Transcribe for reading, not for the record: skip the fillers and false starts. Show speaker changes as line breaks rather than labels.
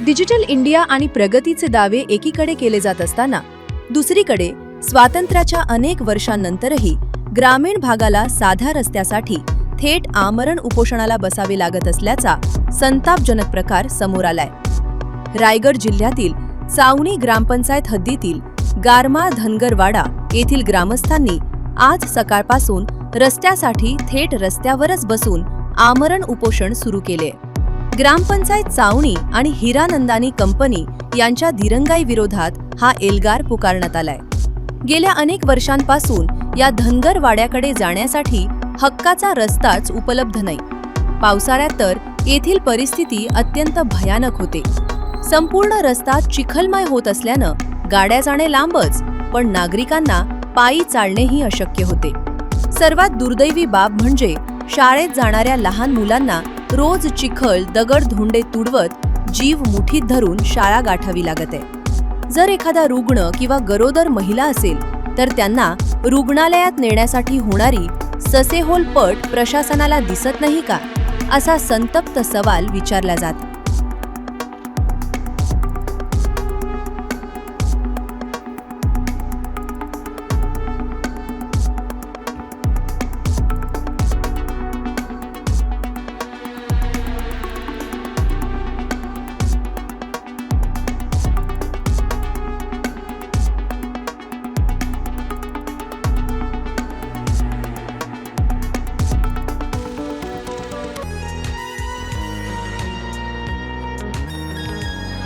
Digital India आणि प्रगतीचे दावे एकीकडे केले जात असताना दुसरीकडे स्वातंत्र्याच्या अनेक वर्षांनंतरही ग्रामीण भागाला साध्या रस्त्यासाठी थेट आमरण उपोषणाला बसावे लागत असल्याचा संतापजनक प्रकार समोर आलाय। रायगड जिल्ह्यातील चावणी ग्रामपंचायत हद्दीतील गारमा धनगरवाडा येथील ग्रामस्थांनी आज सकाळपासून रस्त्यासाठी थेट रस्त्यावरच बसून आमरण उपोषण सुरू केले। ग्रामपंचायत चावणी आणि हिरानंदानी कंपनी यांच्या दिरंगाई विरोधात हा एल्गार पुकारण्यात आलाय। गेल्या अनेक वर्षांपासून या धनगरवाड्याकडे जाण्यासाठी हक्काचा रस्ताच उपलब्ध नाही। पावसाळ्यात तर येथील परिस्थिती अत्यंत भयानक होते। संपूर्ण रस्ता चिखलमय होत असल्यानं गाड्या जाणे लांबच, पण नागरिकांना पायी चालणेही अशक्य होते। सर्वात दुर्दैवी बाब म्हणजे शाळेत जाणाऱ्या लहान मुलांना रोज चिखल दगड-धोंडे तुडवत जीव मुठीत धरून शाळा गाठावी लागत आहे। जर एखादा रुग्ण किंवा गरोदर महिला असेल तर त्यांना रुग्णालयात नेण्यासाठी होणारी ससेहोल पट प्रशासनाला दिसत नाही का, असा संतप्त सवाल विचारला जातो।